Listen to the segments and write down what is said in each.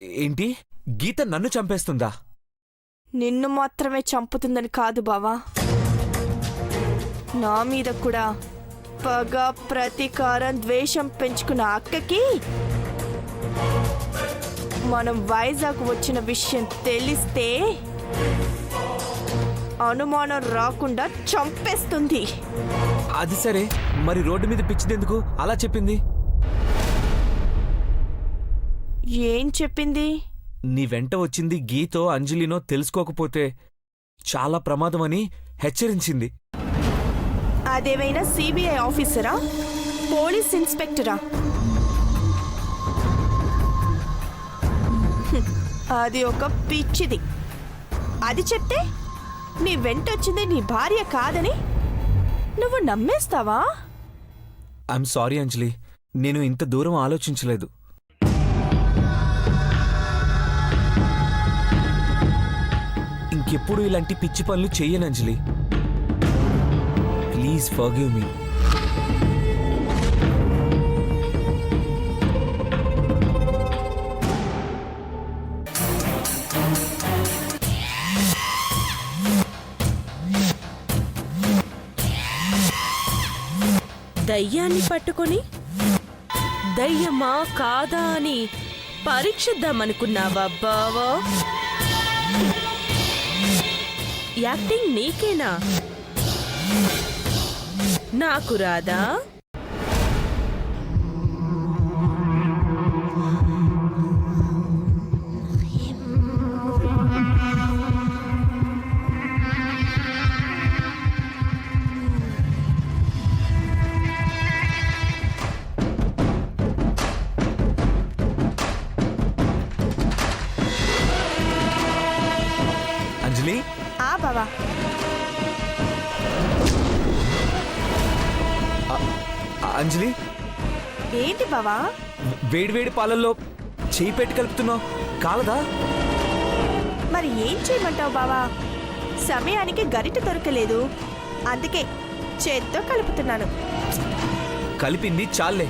ఏంటి? గీత నన్ను చంపేస్తుందా? నిన్ను మాత్రమే చంపుతుందని కాదు బావా, నా మీద కూడా పగ, ప్రతీకారం, ద్వేషం పెంచుకున్న అక్కకి మనం వైజాగ్ వచ్చిన విషయం తెలిస్తే అనుమానం రాకుండా చంపేస్తుంది. అది సరే, మరి రోడ్డు మీద పిచ్చిదెందుకు అలా చెప్పింది? ఏం చెప్పింది? నీ వెంట వచ్చింది గీతో అంజలినో తెలుసుకోకపోతే చాలా ప్రమాదమని హెచ్చరించింది. అదేమైనా సిబిఐ ఆఫీసరా, పోలీస్ ఇన్స్పెక్టరా? అది ఒక పిచ్చిది. అది చెప్తే నీ వెంటొచ్చింది నీ భార్య కాదని నువ్వు నమ్మేస్తావా? ఐఎమ్ సారీ అంజలి, నేను ఇంత దూరం ఆలోచించలేదు. ఇంకెప్పుడు ఇలాంటి పిచ్చి పనులు చెయ్యను అంజలి. Please forgive me. దయ్యాన్ని పట్టుకొని దయ్యమా కాదా అని పరీక్షిద్దామనుకున్నావా బావా? యాక్టింగ్ నీకేనా, నాకు రాదా? అంజలి, ఆ బావా, అంజలి, ఏంటి బావా? వేడివేడి పాలల్లో చేయి పెట్టి కలుపుతున్నావు, కాలదా? మరి ఏం చేయమంటావు బావా? సమయానికి గరిట దొరకలేదు, అందుకే చేత్తో కలుపుతున్నాను. కలిపింది చాలే.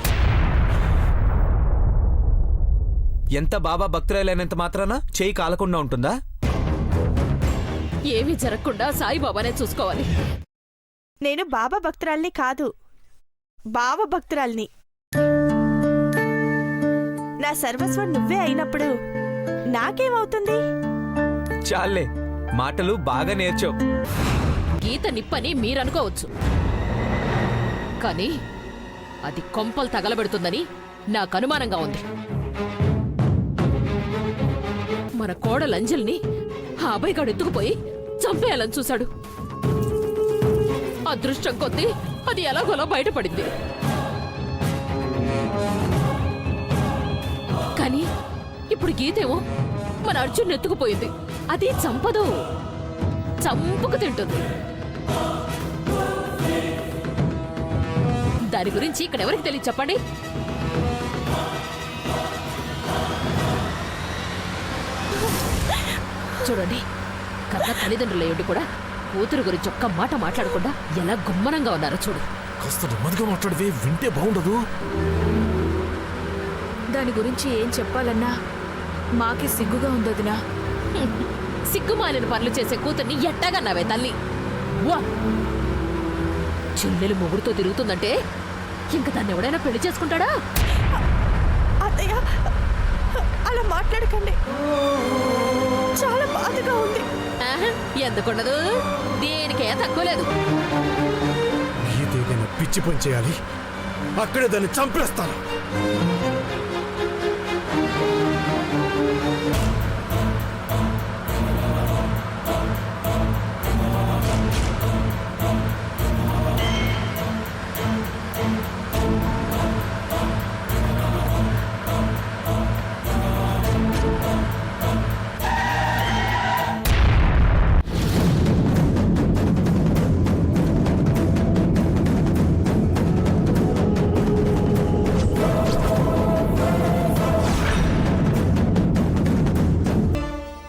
ఎంత బాబా భక్తురాలైనంత మాత్రాన చేయి కాలకుండా ఉంటుందా? ఏమీ జరగకుండా సాయిబాబానే చూసుకోవాలి. నేను బాబా భక్తురాల్ని కాదు, బావ భక్తురాల్ని. నా సర్వస్వం నువ్వే అయినప్పుడు నాకేమవుతుంది? చాలే, మాటలు బాగా నేర్చావు. గీత నిప్పని మీరనుకోవచ్చు, కానీ అది కొంపలు తగలబెడుతుందని నాకు అనుమానంగా ఉంది. మన కోడలు అంజలిని ఆ అబ్బాయిగాడు ఎత్తుకుపోయి చంపేయాలని చూశాడు. అదృష్టం కొద్దీ అది ఎలాగోలా బయటపడింది. కానీ ఇప్పుడు గీతేమో మన అర్జున్ ఎత్తుకుపోయింది. అది చంపదు, చంపుకు తింటుంది. దాని గురించి ఇక్కడ ఎవరికి తెలియదు చెప్పండి? చూడండి, కన్న తల్లిదండ్రులయ్యుండి కూడా కూతురు గురించి ఒక్క మాట మాట్లాడకుండా ఎలా గుమ్మనంగా ఉన్నారో చూడు. కాస్త నెమ్మదిగా మాట్లాడితే వింటే బాగుండదు. దాని గురించి ఏం చెప్పాలన్నా మాకే సిగ్గుగా ఉందదినా. సిగ్గుమాలిన పనులు చేసే కూతుర్ని ఎట్టాగన్నావే తల్లి? వా, చెల్లెలు మొగుడుతో తిరుగుతుందంటే ఇంక దాన్ని ఎవడైనా పెళ్లి చేసుకుంటాడా? అత్తయ్య, అలా మాట్లాడకండి, చాలా బాధగా ఉంది. ఎందుకుండదు, దేనికే తక్కువ లేదు. ఏదైనా పిచ్చి పని చేయాలి, అక్కడే దాన్ని చంపేస్తాను.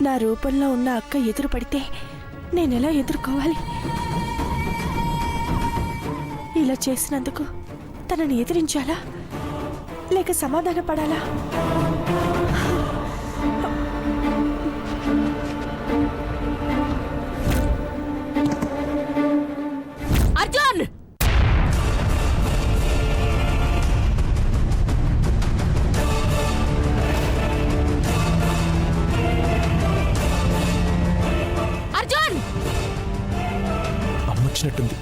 నా రూపంలో ఉన్న అక్క ఎదురు పడితే నేనెలా ఎదుర్కోవాలి? ఇలా చేసినందుకు తనని ఎదిరించాలా లేక సమాధాన పడాలా? చేసినట్టుంది.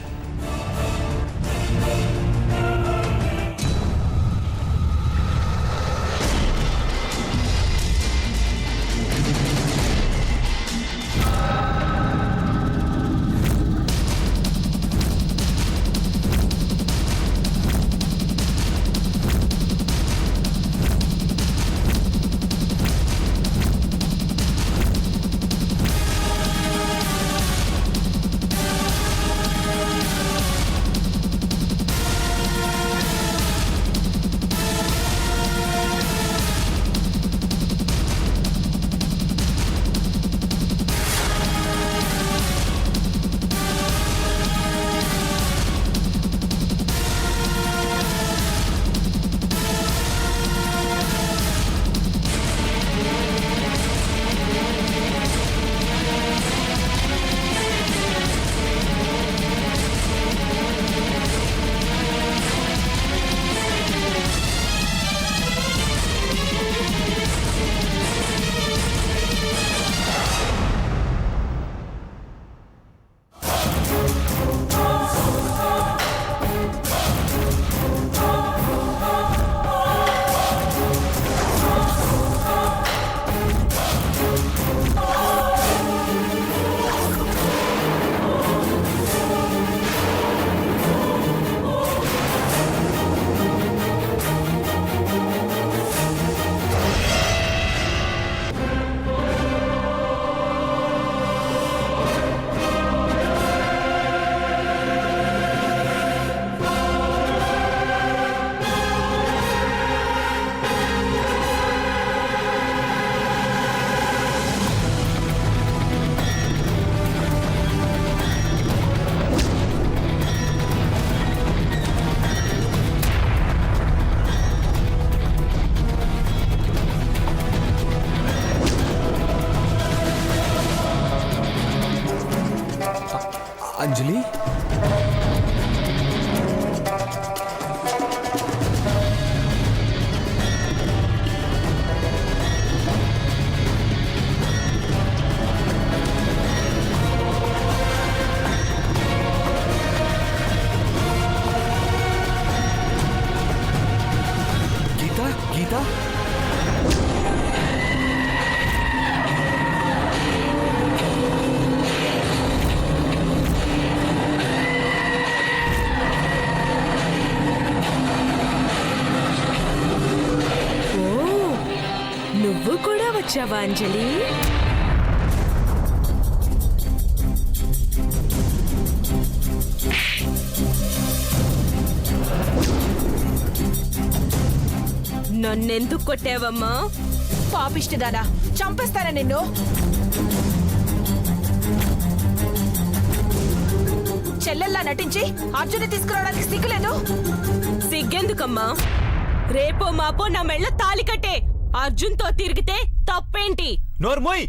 అంజలి, గీత గీత నువ్వు కూడా వచ్చావా అంజలి? నన్నెందుకు కొట్టావమ్మా? పాపిష్టిదానా, చంపేస్తారా నిన్ను? చెల్లెల్లా నటించి అర్జున్ని తీసుకురావడానికి సిగ్గులేదు? సిగ్గెందుకమ్మా? రేపో మాపో నా మెళ్ళ తాలి కట్టే. అర్జున్తో తిరిగితే తప్పేంటి? నోర్మోయ్!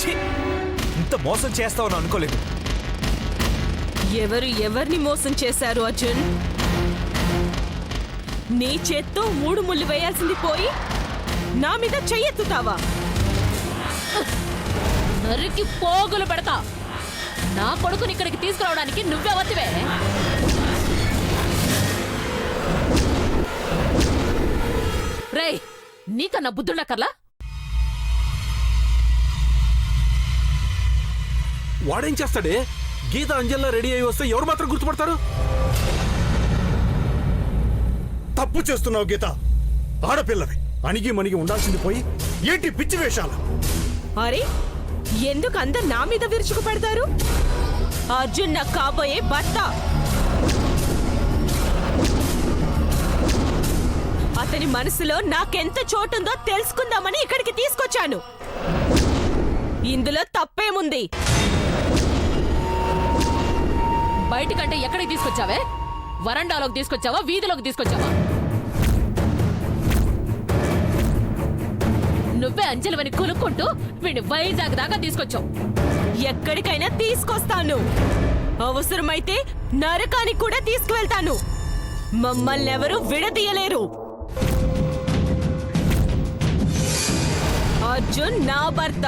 ఛీ! ఇంత మోసం చేస్తావని అనుకోలేదు. ఎవరు ఎవరిని మోసం చేశారు అర్జున్? నీ చేత్తో 3 ముళ్ళు వేయాల్సింది పోయి నా మీద చెయ్యెత్తుతావా? నరికి పోగులు పెడతా. నా కొడుకుని ఇక్కడికి తీసుకురావడానికి నువ్వెవతివే? రేయ్, నీకన్నా బుద్ధుండక్కర్లా? వాడేం చేస్తాడే? గీత అంజలిలా రెడీ అయ్యి వస్తే ఎవరు మాత్రం గుర్తుపడతారు? తప్పు చేస్తున్నావు గీత. ఆడపిల్లవి అణిగి మణిగి ఉండాల్సింది పోయి ఏంటి పిచ్చి వేషాలు? అరే, ఎందుకు అందరు నా మీద విరుచుకు పడతారు? అర్జున్ నాకు కాబోయే భర్త. అతని మనసులో నాకెంత చోటుందో తెలుసుకుందామని ఇక్కడికి తీసుకొచ్చాను. ఇందులో తప్పేముంది? బయటికంటే ఎక్కడికి తీసుకొచ్చావే? వరండాలోకి తీసుకొచ్చావా, వీధిలోకి తీసుకొచ్చావా? నువ్వే అంజలివని కులుక్కుంటూ వీడిని వైజాగ్ దాకా తీసుకొచ్చావు. ఎక్కడికైనా తీసుకొస్తాను. అవసరమైతే నరకానికి కూడా తీసుకువెళ్తాను. మమ్మల్ని ఎవరూ విడదీయలేరు. అర్జున్ నా భర్త.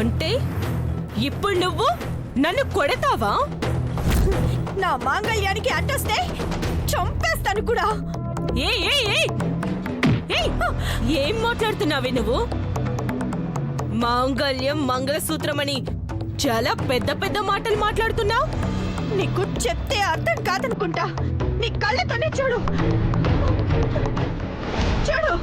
అంటే ఇప్పుడు నువ్వు నన్ను కొడతావా? నా మాంగళ్యానికి అడ్డొస్తే చంపేస్తాను కూడా. ఏ ఏ ఏ ఏ ఏం మాట్లాడుతున్నావే నువ్వు? మాంగళ్యం మంగళసూత్రమని చాలా పెద్ద పెద్ద మాటలు మాట్లాడుతున్నావు. నీకు చెప్తే అర్థం కాదనుకుంటా. నీ కళ్ళతోనే చూడు చూడు.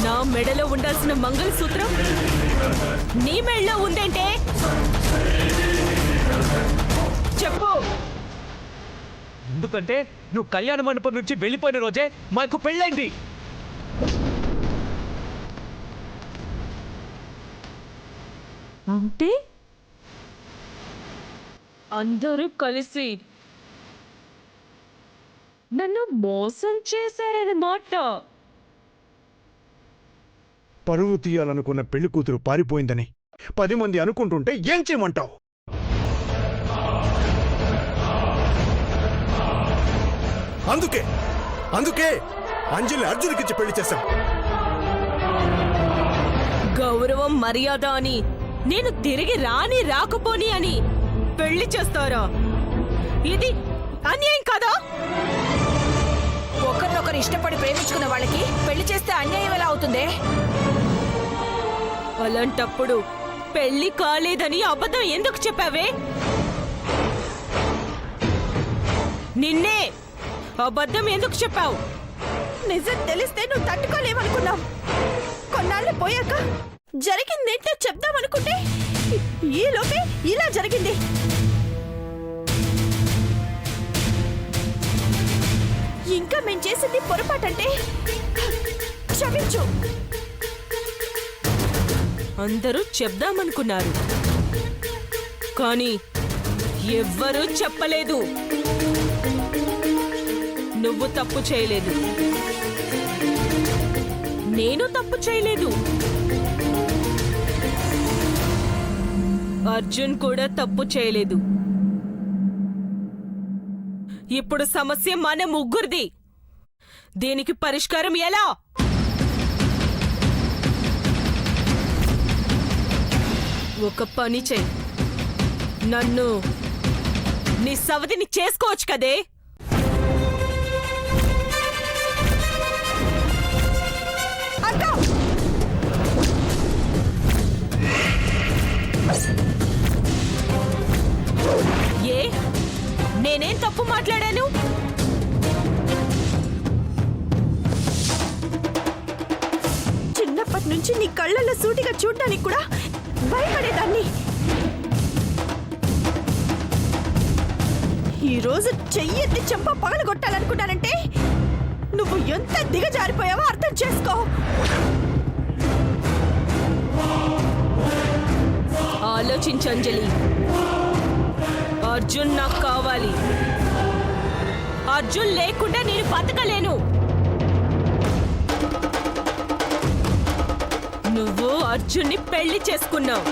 నా మెడలో ఉండాల్సిన మంగళసూత్రం నీ మెడలో ఉందంటే చెప్పు. ఎందుకంటే నువ్వు కళ్యాణ మండపం నుంచి వెళ్ళిపోయిన రోజే మాకు పెళ్ళైంది. అంటే అందరూ కలిసి నన్ను మోసం చేశారన్నమాట. పరువు తీయాలనుకున్న పెళ్లి కూతురు పారిపోయిందని 10 మంది అనుకుంటుంటే ఏం చేయమంటావు? అందుకే అంజలి అర్జున్కిచ్చి పెళ్లి చేశాం. గౌరవం మర్యాద అని నేను తిరిగి రాకపోని అని పెళ్లి చేస్తారా? ఇది అన్యాయం కాదా? ఒకరినొకరు ఇష్టపడి ప్రేమించుకున్న వాళ్ళకి పెళ్లి చేస్తే అన్యాయం ఎలా అవుతుంది? అలాంటప్పుడు పెళ్లి కాలేదని అబద్ధం ఎందుకు చెప్పావే? నిన్నే అబద్ధం ఎందుకు చెప్పావు? నిజం తెలిస్తే నువ్వు తట్టుకోలేవనుకున్నావు. కొన్నాళ్ళు పోయాక జరిగిందేంటో చెప్దామనుకుంటే ఈ లోపే ఇలా జరిగింది. ఇంకా మేం చేసింది పొరపాటంటే క్షమించు. అందరూ చెప్దామనుకున్నారు, కానీ ఎవ్వరూ చెప్పలేదు. నువ్వు తప్పు చేయలేదు, నేను తప్పు చేయలేదు, అర్జున్ కూడా తప్పు చేయలేదు. ఇప్పుడు సమస్య మన ముగ్గురిది. దీనికి పరిష్కారం ఎలా? ఒక పని చెయ్యి, నన్ను నీ సవతిని చేసుకోవచ్చు కదే. ఏ నేనేం తప్పు మాట్లాడాను? చిన్నప్పటి నుంచి నీ కళ్ళల్లో సూటిగా చూడటానికి కూడా భయపడేదాన్ని. ఈరోజు చెయ్యెత్తి చెంప పగలగొట్టాలనుకున్నానంటే నువ్వు ఎంత దిగజారిపోయావో అర్థం చేసుకో. ఆలోచించు అంజలి. అర్జున్ నాకు కావాలి. అర్జున్ లేకుండా నేను బతకలేను. నువ్వు అర్జున్ని పెళ్లి చేసుకున్నావు.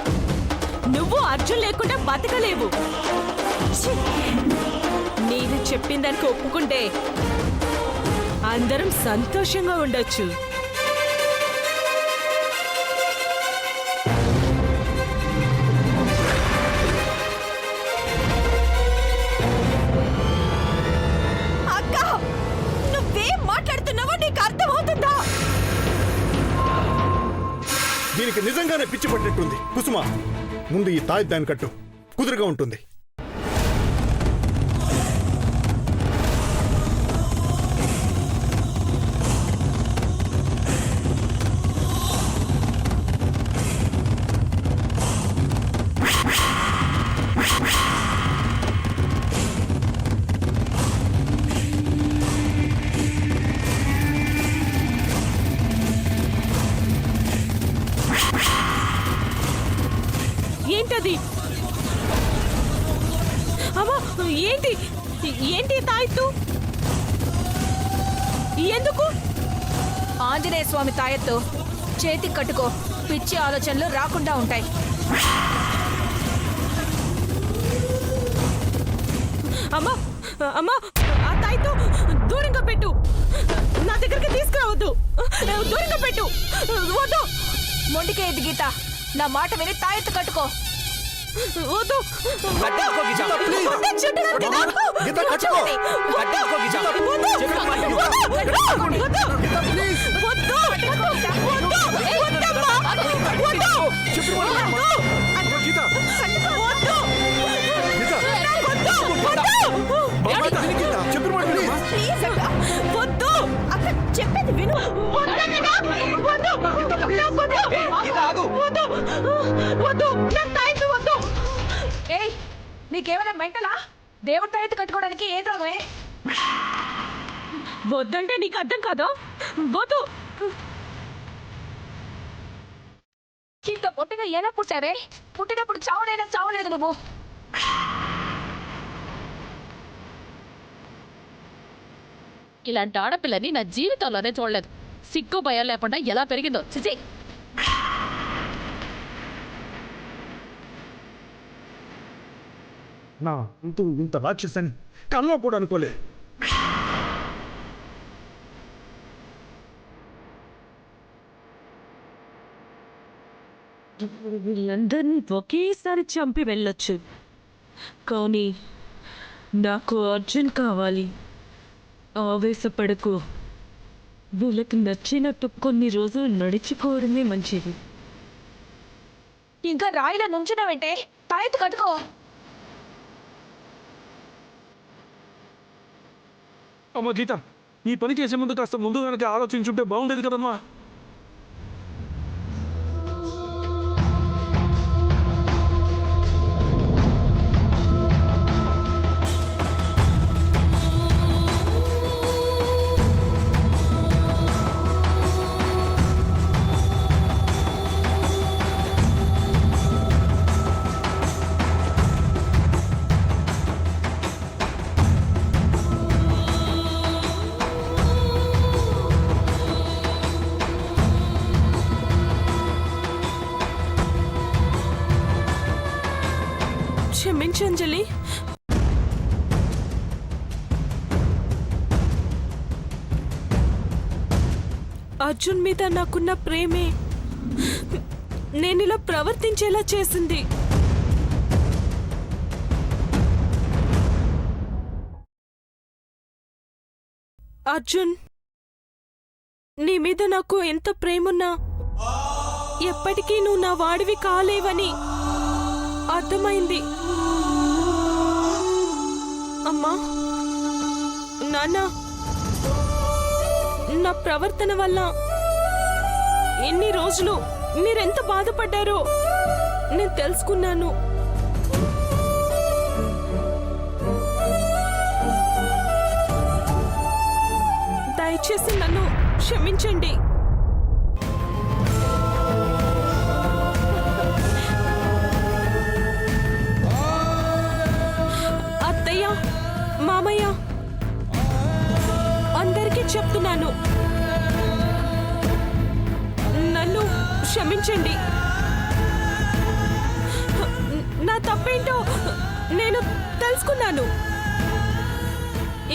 నువ్వు అర్జున్ లేకుండా బతకలేవు. నేను చెప్పిన దానికి ఒప్పుకుంటే అందరం సంతోషంగా ఉండొచ్చు. అక్క, నువ్వేం మాట్లాడుతున్నావో నీకు అర్థమవుతుందా? దీనికి నిజంగానే పిచ్చి పట్టినట్టుంది. కుసుమ, ముందు ఈ తాయిద్దాన్ని కట్టు, కుదురుగా ఉంటుంది. ఏంటది? అమ్మా, ఏంటి ఏంటి తాయెత్తు? ఎందుకు? ఆంజనేయ స్వామి తాయెత్తు చేతికి కట్టుకో, పిచ్చి ఆలోచనలు రాకుండా ఉంటాయి. అమ్మా అమ్మా, ఆ తాయెత్తు దూరంగా పెట్టు. నా దగ్గరికి తీసుకురావద్దు. దూరంగా పెట్టు. వద్దు. మొండికే ఇది గీత, నా మాట విని తాయెత్తు కట్టుకో. వద్దు. కట్టుకో గీత. వద్దు, చెట్టుగా గీత. గీత కట్టుకో. కట్టుకో గీత. వద్దు. చెప్పిన మాట విను. వద్దు. వద్దు. వద్దు. వద్దమ్మా. వద్దు. చెప్పిన మాట వినమ్మా. గీత వద్దు. గీత వద్దు. బాబా విని గీత చెప్పిన మాట వినమ్మా. ప్లీజ్ అక్క. వద్దు. అక్క చెప్పేది విను. వద్దు. వద్దు. నా తాయెత్తు వద్దు. ఏయ్, నీకేమైనా మెంటలా? దేవుడి తాయెత్తు కట్టుకోవడానికి ఏం రోగమే? వద్దంటే నీకు అర్థం కాదా? వద్దు. ఇంత పొట్టిగా ఎలా పుట్టావే? పుట్టినప్పుడు చావలేదు నువ్వు. ఇలాంటి ఆడపిల్లని నా జీవితంలోనే చూడలేదు. సిగ్గు భయం లేకుండా ఎలా పెరిగిందో చిచి. నా ఇంత రాక్షసని కల్లో కూడా అనుకోలే. అందరినీ ఒకేసారి చంపి వెళ్ళొచ్చు, కానీ నాకు అర్జున్ కావాలి. ఆవేశపడకు. వీళ్ళకి నచ్చినట్టు కొన్ని రోజులు నడిచిపోవడమే మంచిది. ఇంకా రాయిలా నుంచున్నావంటే తాయెత్తు కట్టుకో. అమ్మ గీత, ఈ పని చేసే ముందు కాస్త ముందు కనుక ఆలోచించుంటే బాగుండేది కదమ్మా. క్షమించు అంజలి. అర్జున్ మీద నాకున్న ప్రేమే నేనిలా ప్రవర్తించేలా చేసింది. అర్జున్, నీ మీద నాకు ఎంత ప్రేమున్నా ఎప్పటికీ నువ్వు నా వాడివి కాలేవని అర్థమైంది. అమ్మా, నాన్న, నా ప్రవర్తన వల్ల ఎన్ని రోజులు మీరెంత బాధపడ్డారో నేను తెలుసుకున్నాను. దయచేసి నన్ను క్షమించండి. అత్తయ్య, మామయ్య, అందరికీ చెప్తున్నాను, నన్ను క్షమించండి. నా తప్పేంటో నేను తెలుసుకున్నాను.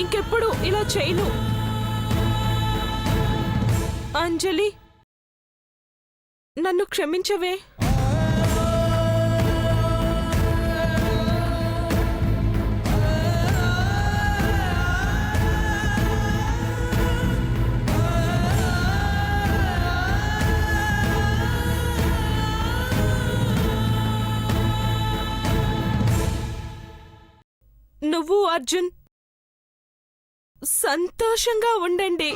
ఇంకెప్పుడు ఇలా చేయను. అంజలి, నన్ను క్షమించవే. నువ్వు అర్జున్ సంతోషంగా ఉండండి.